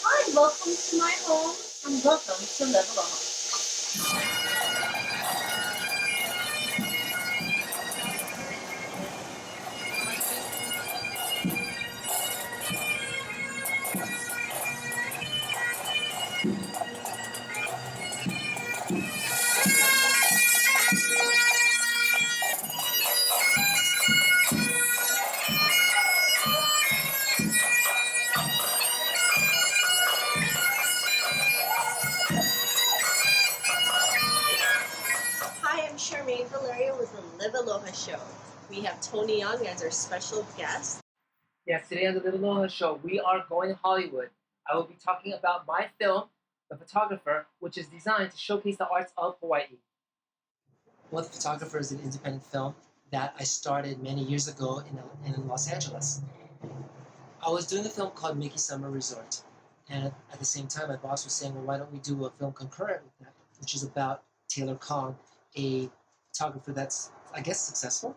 Hi, welcome to my home and welcome to Live Aloha. Hi, I'm Charmaine Valerio with the Live Aloha Show. We have Tony Young as our special guest. Yes, today on the Little Aloha Show, we are going to Hollywood. I will be talking about my film, The Photographer, which is designed to showcase the arts of Hawaii. Well, The Photographer is an independent film that I started many years ago in Los Angeles. I was doing a film called Mickey Summer Resort, and at the same time, my boss was saying, well, why don't we do a film concurrent with that, which is about Taylor Kong, a photographer that's, I guess, successful.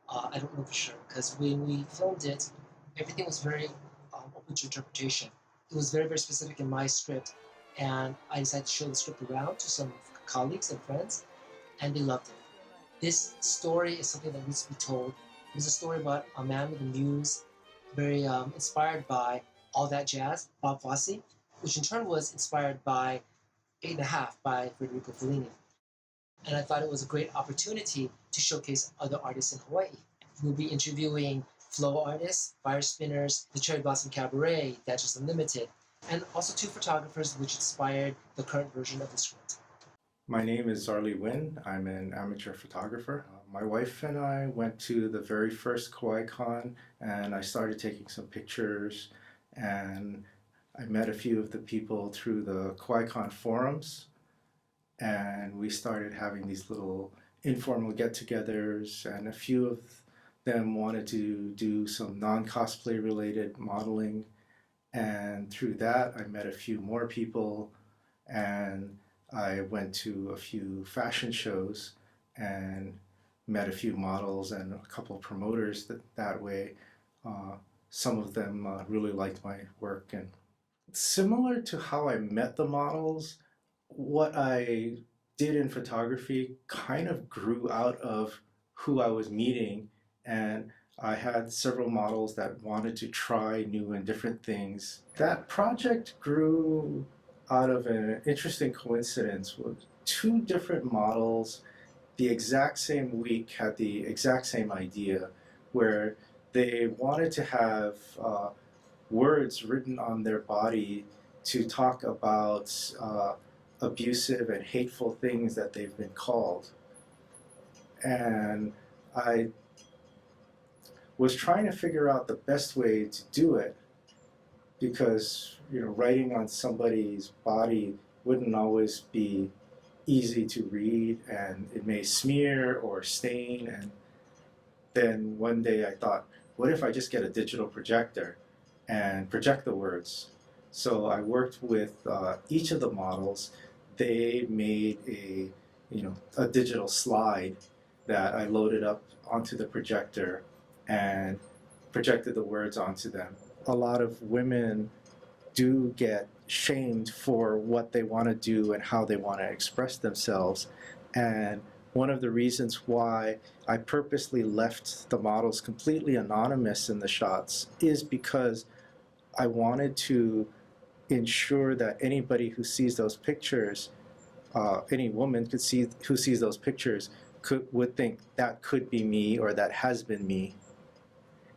I don't know for sure, because when we filmed it, everything was very open to interpretation. It was very, very specific in my script, and I decided to show the script around to some colleagues and friends, and they loved it. This story is something that needs to be told. It was a story about a man with a muse, very inspired by All That Jazz, Bob Fosse, which in turn was inspired by Eight and a Half by Federico Fellini. And I thought it was a great opportunity to showcase other artists in Hawaii. We'll be interviewing flow artists, fire spinners, the Cherry Blossom Cabaret, Dancers Unlimited, and also two photographers which inspired the current version of the script. My name is Zarli Wynn. I'm an amateur photographer. My wife and I went to the very first KawaiiCon and I started taking some pictures, and I met a few of the people through the KawaiiCon forums, and we started having these little informal get-togethers, and a few of them wanted to do some non-cosplay related modeling, and through that I met a few more people, and I went to a few fashion shows and met a few models and a couple of promoters that way. Some of them really liked my work. And similar to how I met the models, what I did in photography kind of grew out of who I was meeting, and I had several models that wanted to try new and different things. That project grew out of an interesting coincidence with two different models the exact same week had the exact same idea, where they wanted to have words written on their body to talk about abusive and hateful things that they've been called. And I was trying to figure out the best way to do it, because writing on somebody's body wouldn't always be easy to read, and it may smear or stain. And then one day I thought, what if I just get a digital projector and project the words? So I worked with each of the models. They made a digital slide that I loaded up onto the projector and projected the words onto them. A lot of women do get shamed for what they want to do and how they want to express themselves. And one of the reasons why I purposely left the models completely anonymous in the shots is because I wanted to ensure that anybody who sees those pictures, any woman who sees those pictures would think that could be me or that has been me.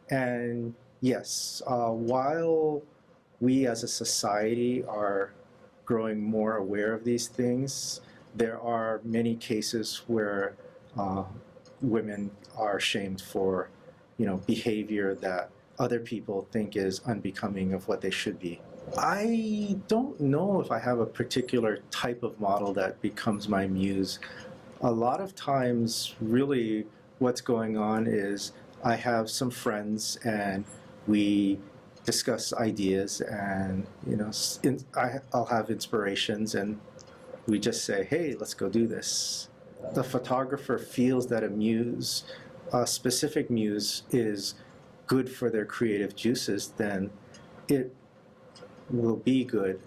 And yes, while we as a society are growing more aware of these things, there are many cases where women are shamed for behavior that other people think is unbecoming of what they should be. I don't know if I have a particular type of model that becomes my muse. A lot of times, really, what's going on is I have some friends and we discuss ideas, and I'll have inspirations, and we just say, hey, let's go do this. The photographer feels that a specific muse is good for their creative juices, then it will be good.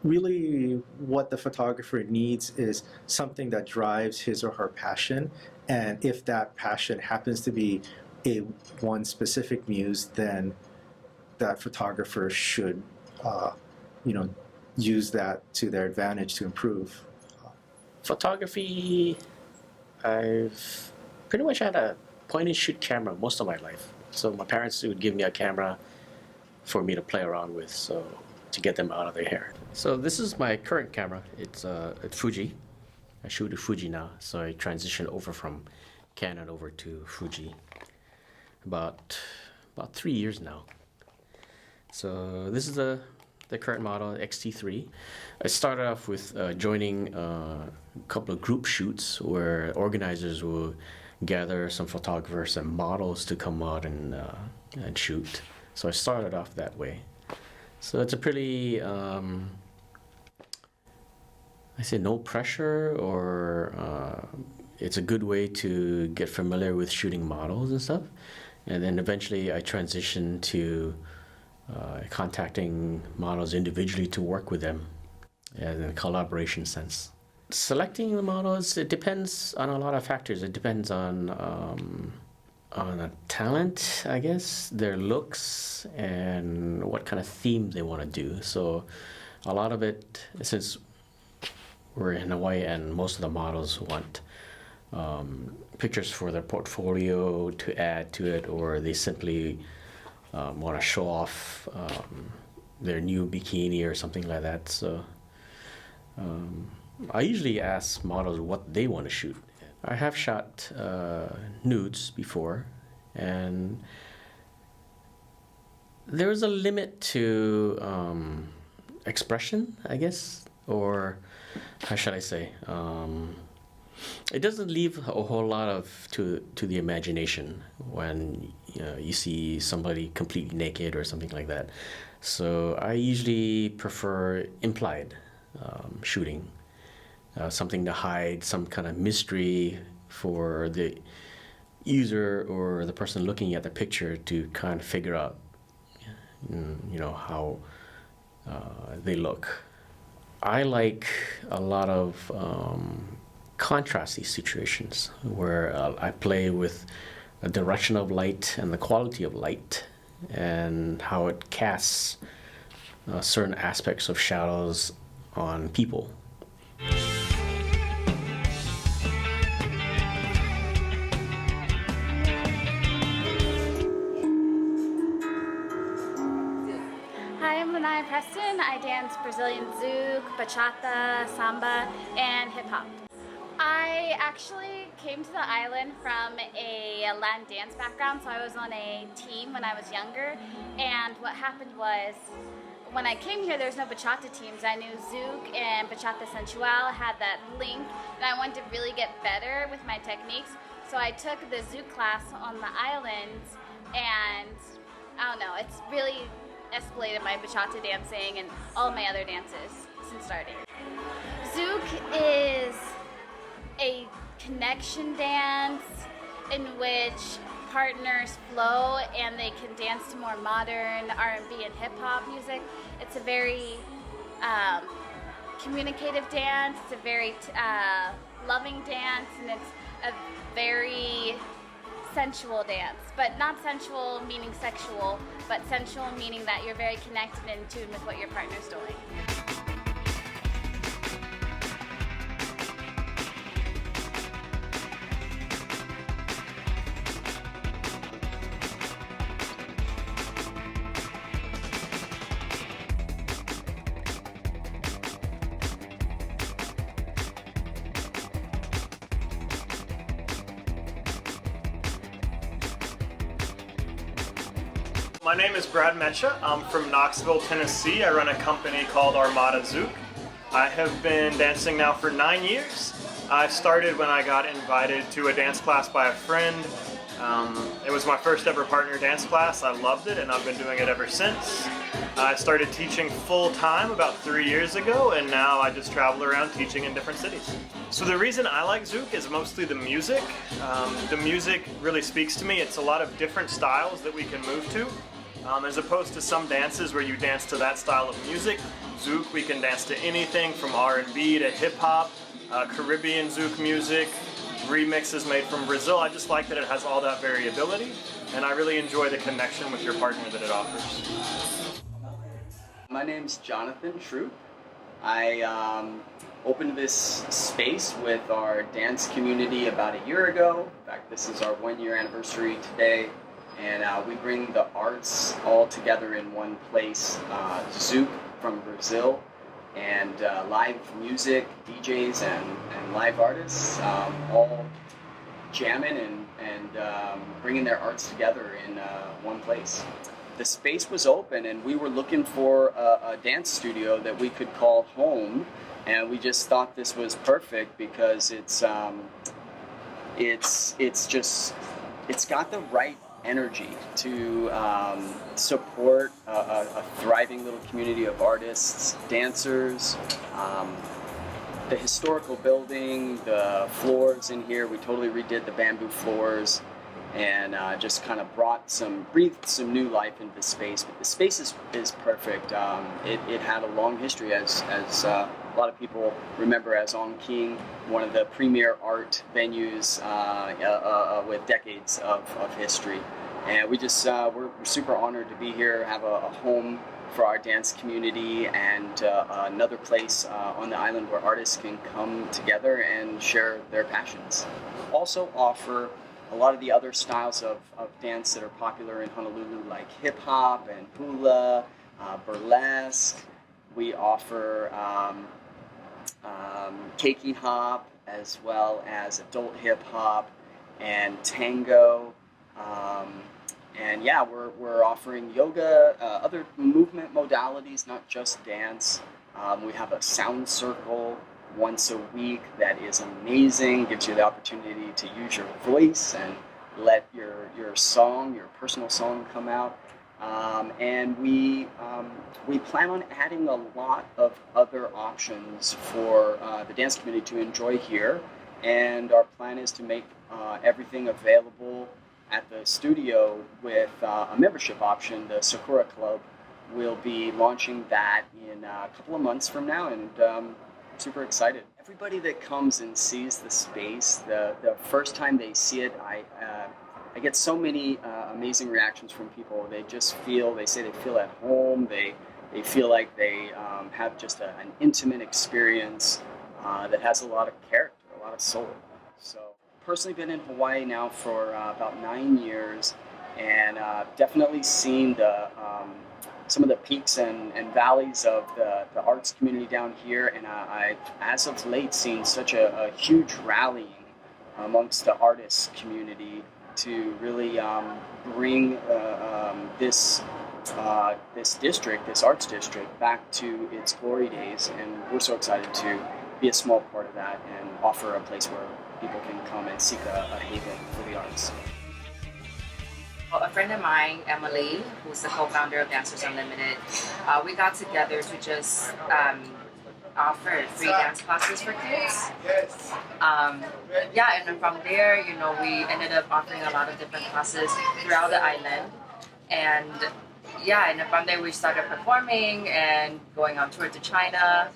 Really, what the photographer needs is something that drives his or her passion, and if that passion happens to be one specific muse, then that photographer should, you know, use that to their advantage to improve. Photography, I've pretty much had a point and shoot camera most of my life. So my parents would give me a camera for me to play around with, so to get them out of their hair. So this is my current camera. It's Fuji. I shoot with Fuji now, so I transitioned over from Canon over to Fuji about 3 years now. So this is the current model, XT3. I started off with joining a couple of group shoots where organizers will gather some photographers and models to come out and shoot. So I started off that way. So it's a pretty, I say no pressure, or it's a good way to get familiar with shooting models and stuff. And then eventually I transitioned to contacting models individually to work with them in a collaboration sense. Selecting the models, it depends on a lot of factors. It depends on a talent, I guess, their looks, and what kind of theme they want to do. So a lot of it, since we're in Hawaii and most of the models want pictures for their portfolio to add to it, or they simply want to show off their new bikini or something like that. So I usually ask models what they want to shoot. I have shot nudes before, and there's a limit to expression, I guess, or how should I say? It doesn't leave a whole lot to the imagination when you see somebody completely naked or something like that. So I usually prefer implied shooting, something to hide some kind of mystery for the user or the person looking at the picture to kind of figure out, how they look. I like a lot of contrasty situations where I play with the direction of light and the quality of light and how it casts certain aspects of shadows on people. Hi, I'm Lanaya Preston. I dance Brazilian zouk, bachata, samba, and hip hop. I actually came to the island from a Latin dance background, so I was on a team when I was younger, and what happened was, when I came here, there was no bachata teams. I knew zouk and bachata sensual had that link, and I wanted to really get better with my techniques, so I took the zouk class on the island, and I don't know, it's really escalated my bachata dancing and all my other dances since starting. Zouk is a connection dance in which partners flow and they can dance to more modern R&B and hip-hop music. It's a very communicative dance, it's a very loving dance, and it's a very sensual dance, but not sensual meaning sexual, but sensual meaning that you're very connected and in tune with what your partner's doing. My name is Brad Mecha. I'm from Knoxville, Tennessee. I run a company called Armada Zouk. I have been dancing now for 9 years. I started when I got invited to a dance class by a friend. It was my first ever partner dance class. I loved it and I've been doing it ever since. I started teaching full time about 3 years ago, and now I just travel around teaching in different cities. So the reason I like Zouk is mostly the music. The music really speaks to me. It's a lot of different styles that we can move to. As opposed to some dances where you dance to that style of music, Zouk, we can dance to anything from R&B to hip hop, Caribbean Zouk music, remixes made from Brazil. I just like that it has all that variability, and I really enjoy the connection with your partner that it offers. My name's Jonathan Troop. I opened this space with our dance community about a year ago. In fact, this is our 1-year anniversary today. And we bring the arts all together in one place. Zouk from Brazil, and live music, DJs and live artists, all jamming and bringing their arts together in one place. The space was open, and we were looking for a dance studio that we could call home, and we just thought this was perfect because it's got the right energy to support a thriving little community of artists, dancers. The historical building, the floors in here, we totally redid the bamboo floors and just kind of breathed some new life into the space. But the space is perfect. It had a long history, as a lot of people remember, as On King, one of the premier art venues with decades of history. And we're super honored to be here, have a home for our dance community, and another place on the island where artists can come together and share their passions. Also offer a lot of the other styles of dance that are popular in Honolulu, like hip hop and hula, burlesque. We offer keiki hop, as well as adult hip hop and tango. And yeah, we're offering yoga, other movement modalities, not just dance. We have a sound circle once a week that is amazing, gives you the opportunity to use your voice and let your song, your personal song, come out. And we plan on adding a lot of other options for the dance community to enjoy here. And our plan is to make everything available at the studio with a membership option. The Sakura Club will be launching that in a couple of months from now, and I'm super excited. Everybody that comes and sees the space, the first time they see it, I get so many amazing reactions from people. They say they feel at home, they feel like they have just an intimate experience that has a lot of character, a lot of soul. So, personally been in Hawaii now for about 9 years, and definitely seen some of the peaks and valleys of the arts community down here, and I as of late seen such a huge rallying amongst the artists community to really bring this district, this arts district, back to its glory days, and we're so excited to be a small part of that and offer a place where people can come and seek a haven for the arts. Well, a friend of mine, Emily, who's the co-founder of Dancers Unlimited, we got together to just offer free dance classes for kids. And then from there, we ended up offering a lot of different classes throughout the island. And and then from there we started performing and going on tour to China.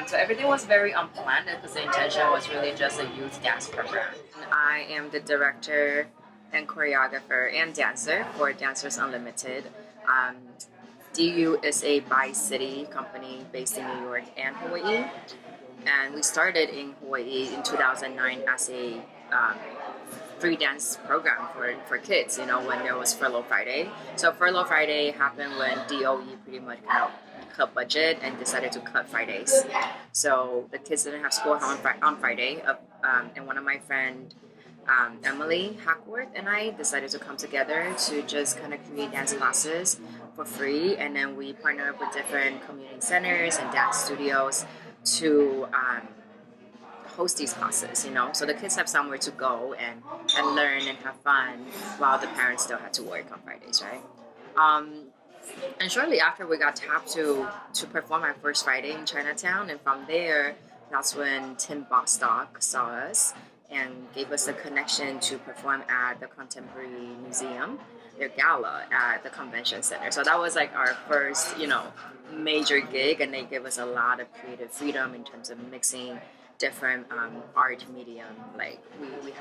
So everything was very unplanned because the intention was really just a youth dance program. I am the director and choreographer and dancer for Dancers Unlimited. DU is a bi-city company based in New York and Hawaii. And we started in Hawaii in 2009 as a free dance program for kids, when there was Furlough Friday. So Furlough Friday happened when DOE pretty much kind of cut budget and decided to cut Fridays. So the kids didn't have school on Friday. And one of my friends, Emily Hackworth, and I decided to come together to just kind of create dance classes for free. And then we partner up with different community centers and dance studios to host these classes, so the kids have somewhere to go and learn and have fun while the parents still had to work on Fridays, right? And shortly after, we got tapped to perform our first Friday in Chinatown, and from there, that's when Tim Bostock saw us and gave us a connection to perform at the Contemporary Museum. their gala at the convention center. So that was like our first, major gig, and they gave us a lot of creative freedom in terms of mixing different art medium. Like we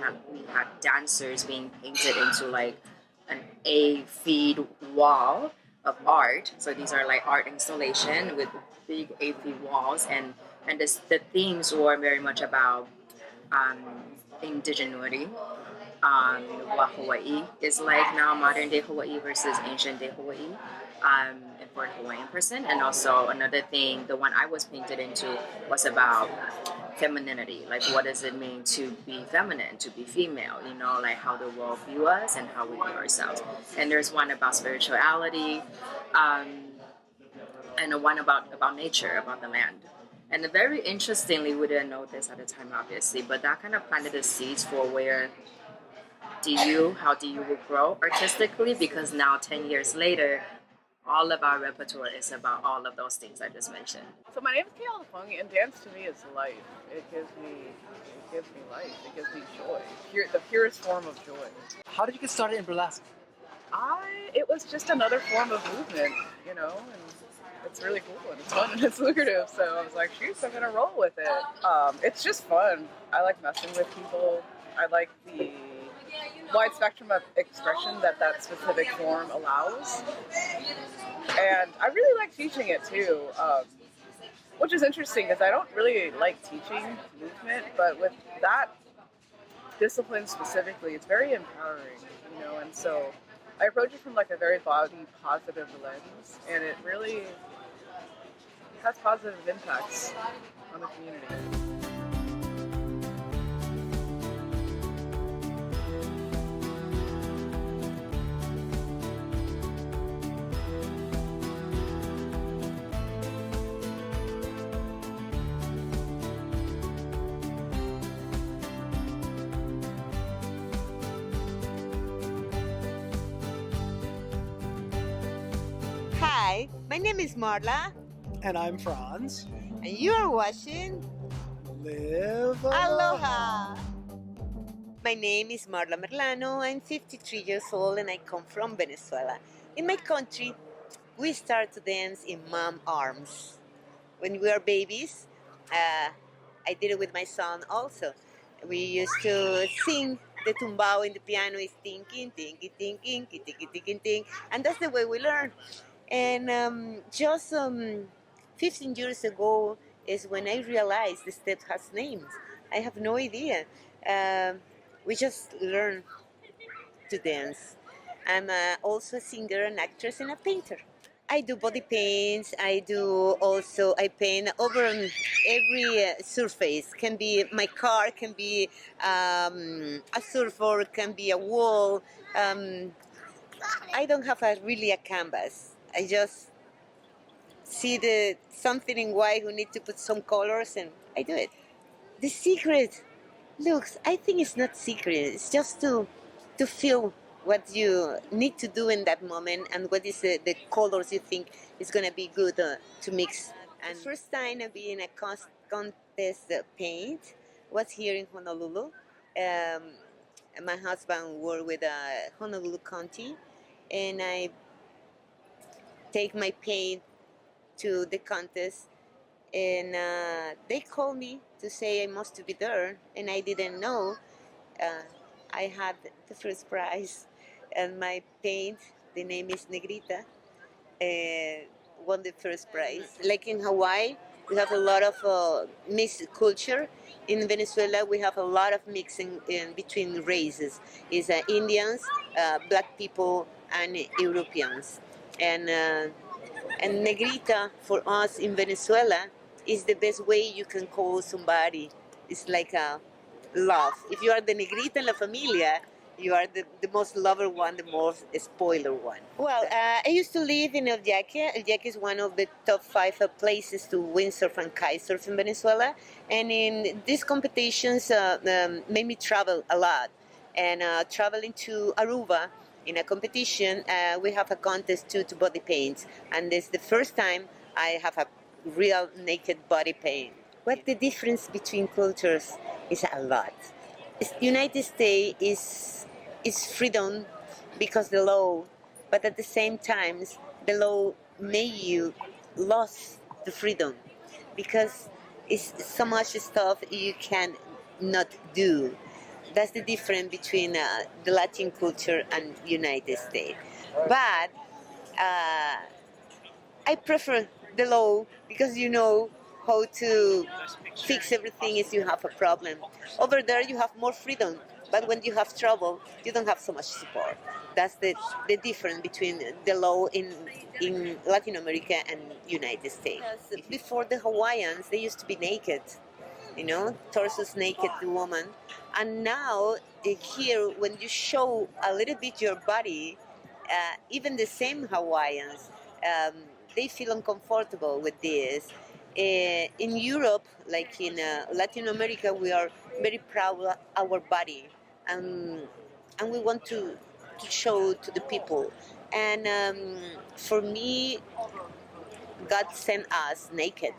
had dancers being painted into like an A feed wall of art. So these are like art installation with big A feed walls, and the themes were very much about um, indigenuity, what Hawaii is like now, modern day Hawaii versus ancient day Hawaii, and for a Hawaiian person. And also another thing, the one I was painted into was about femininity. Like, what does it mean to be feminine, to be female? Like how the world view us and how we view ourselves. And there's one about spirituality, um, and one about nature, about the land. And very interestingly, we didn't know this at the time, obviously, but that kind of planted the seeds for how do you grow artistically, because now 10 years later, all of our repertoire is about all of those things I just mentioned. So my name is Kayla Fung, and dance to me is life. It gives me life. It gives me joy. The purest form of joy. How did you get started in burlesque? It was just another form of movement, and it's really cool and it's fun and it's lucrative. So I was like, shoot, I'm gonna roll with it. It's just fun. I like messing with people. I like the wide spectrum of expression that specific form allows. And I really like teaching it too, which is interesting because I don't really like teaching movement, but with that discipline specifically, it's very empowering, and so I approach it from like a very body positive lens, and it really has positive impacts on the community. Hi, my name is Marla, And I'm Franz. and you are watching Live Aloha. My name is Marla Merlano. I'm 53 years old and I come from Venezuela. In my country, we start to dance in mom arms. When we were babies, I did it with my son also. We used to sing the tumbao in the piano is tinking, tinky, tinking, tinky, tinky, ting, and that's the way we learn. And just 15 years ago is when I realized the step has names. I have no idea. We just learn to dance. I'm also a singer, an actress, and a painter. I do body paints. I paint over every surface. Can be my car, can be a surfboard, can be a wall. I don't have really a canvas. I just see something in white who need to put some colors, and I do it. The secret, looks, I think it's not secret. It's just to feel what you need to do in that moment and what is the colors you think is gonna be good to mix. And first time I be in a contest paint was here in Honolulu. My husband worked with Honolulu County, and I take my paint to the contest, and they called me to say I must be there, and I didn't know. I had the first prize, and my paint, the name is Negrita, won the first prize. Like in Hawaii, we have a lot of mixed culture. In Venezuela, we have a lot of mixing in between races. It's Indians, black people, and Europeans. And Negrita, for us in Venezuela, is the best way you can call somebody. It's like a love. If you are the Negrita en la familia, you are the most lover one, the most spoiler one. Well, I used to live in El Yaque. El Yaque is one of the top 5 places to windsurf and kitesurf in Venezuela. And in these competitions made me travel a lot. And traveling to Aruba in a competition, we have a contest to body paints. And this is the first time I have a real naked body paint. What the difference between cultures is a lot. United States is freedom, because the law, but at the same time, the law made you lost the freedom because it's so much stuff you can not do. That's the difference between the Latin culture and United States. But I prefer the law because you know how to fix everything if you have a problem. Over there, you have more freedom, but when you have trouble, you don't have so much support. That's the difference between the law in Latin America and United States. Because before the Hawaiians, they used to be naked, you know, torsos naked woman. And now, here, when you show a little bit your body, even the same Hawaiians, um, they feel uncomfortable with this. In Europe, like in Latin America, we are very proud of our body, and we want to show to the people. And for me, God sent us naked.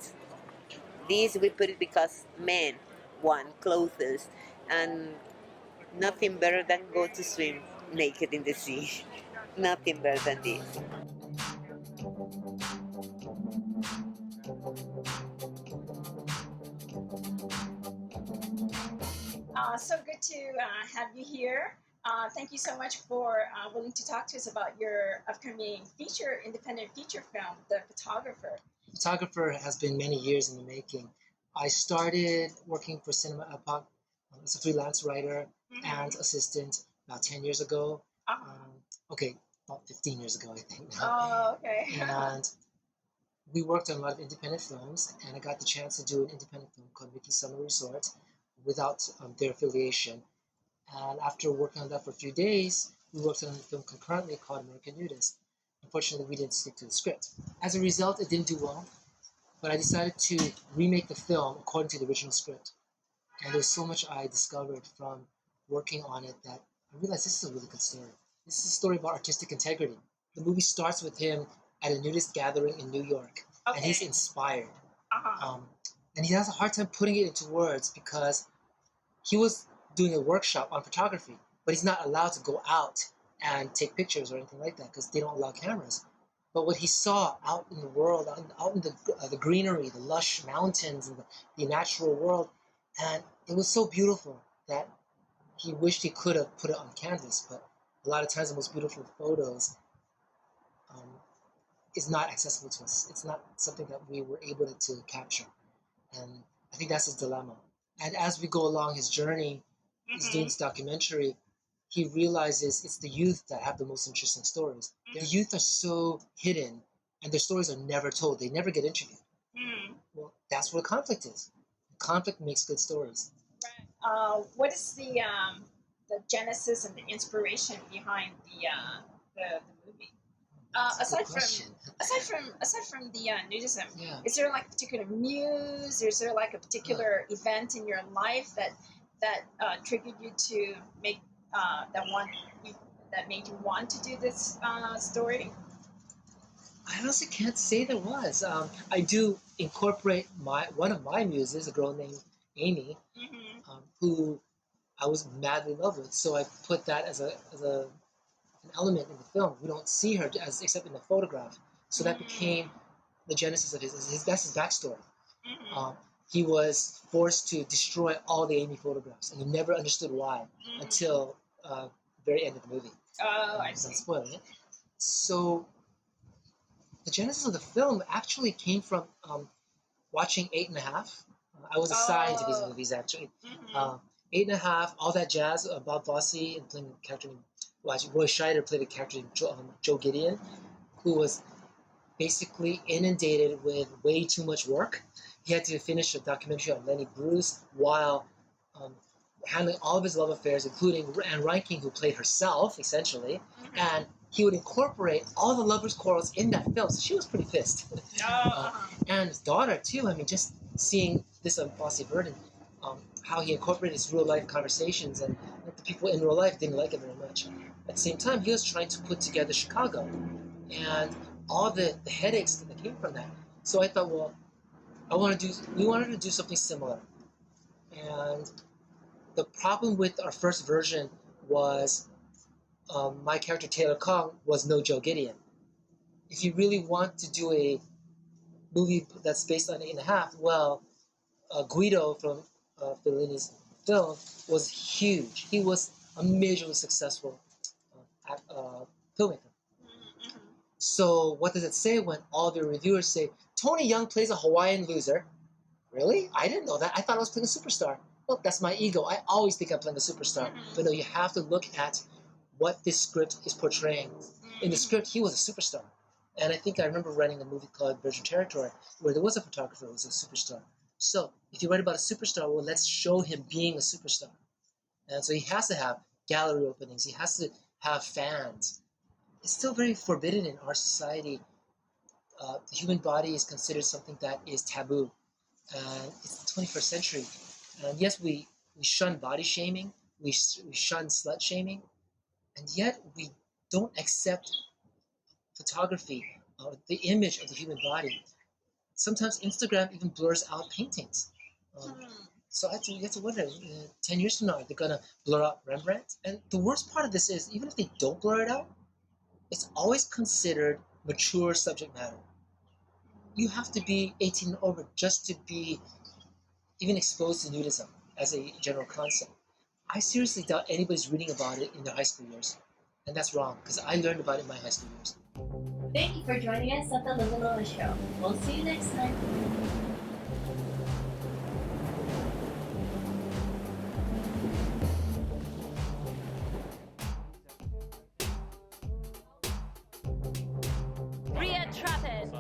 This we put it because men want clothes, and nothing better than go to swim naked in the sea. Nothing better than this. So good to have you here. Thank you so much for willing to talk to us about your upcoming independent feature film, The Photographer. Photographer has been many years in the making. I started working for Cinema Epoch as a freelance writer and assistant about 10 years ago. Okay, about 15 years ago, I think now. Oh, okay. And we worked on a lot of independent films, and I got the chance to do an independent film called Mickey Summer Resort without their affiliation. And after working on that for a few days, we worked on a film concurrently called American Nudist. Unfortunately, we didn't stick to the script. As a result, it didn't do well, but I decided to remake the film according to the original script. And there's so much I discovered from working on it that I realized this is a really good story. This is a story about artistic integrity. The movie starts with him at a nudist gathering in New York, and he's inspired. And he has a hard time putting it into words because he was doing a workshop on photography, but he's not allowed to go out and take pictures or anything like that because they don't allow cameras. But what he saw out in the world, out in the greenery, the lush mountains, and the natural world, and it was so beautiful that he wished he could have put it on canvas. But a lot of times, the most beautiful photos is not accessible to us. It's not something that we were able to capture, and I think that's his dilemma. And as we go along his journey, he's doing this documentary, he realizes it's the youth that have the most interesting stories. The youth are so hidden, and their stories are never told. They never get interviewed. Well, that's where conflict is. Conflict makes good stories. Right. What is the genesis and the inspiration behind the movie? Aside from the nudism, is there like a particular muse? Is there like a particular event in your life that triggered you to make that made you want to do this story? I honestly can't say there was. I do incorporate one of my muses, a girl named Amy, who I was madly in love with. So I put that as an element in the film. We don't see her except in the photograph. So that became the genesis of that's his backstory. He was forced to destroy all the Amy photographs, and he never understood why until the very end of the movie. Oh, I see. I'm spoiling it. So the genesis of the film actually came from watching 8½. I was assigned to these movies, actually. 8½, All That Jazz, Bob Fosse, and playing a character named Roy Scheider played a character named Joe Gideon, who was basically inundated with way too much work. He had to finish a documentary on Lenny Bruce while handling all of his love affairs, including Anne Reinking, who played herself, essentially. And he would incorporate all the lovers' quarrels in that film, so she was pretty pissed. And his daughter, too. I mean, just seeing this on Fosse Verdon, how he incorporated his real-life conversations, and the people in real life didn't like it very much. At the same time, he was trying to put together Chicago, and all the headaches that came from that. So I thought, well, we wanted to do something similar. And the problem with our first version was my character Taylor Kong was no Joe Gideon. If you really want to do a movie that's based on 8.5, well, Guido from Fellini's film was huge. He was a majorly successful filmmaker. So what does it say when all the reviewers say, Tony Young plays a Hawaiian loser? Really? I didn't know that. I thought I was playing a superstar. Well, that's my ego. I always think I'm playing a superstar. But no, you have to look at what this script is portraying. In the script, he was a superstar. And I think I remember writing a movie called Virgin Territory where there was a photographer who was a superstar. So if you write about a superstar, well, let's show him being a superstar. And so he has to have gallery openings. He has to have fans. It's still very forbidden in our society. The human body is considered something that is taboo. And it's the 21st century. And yes, we shun body shaming. We shun slut shaming. And yet we don't accept photography, the image of the human body. Sometimes Instagram even blurs out paintings. So you have to wonder, 10 years from now, they're going to blur out Rembrandt? And the worst part of this is, even if they don't blur it out, it's always considered mature subject matter. You have to be 18 and over just to be even exposed to nudism as a general concept. I seriously doubt anybody's reading about it in their high school years. And that's wrong, because I learned about it in my high school years. Thank you for joining us at the Aloha Show. We'll see you next time. Ria Trappin.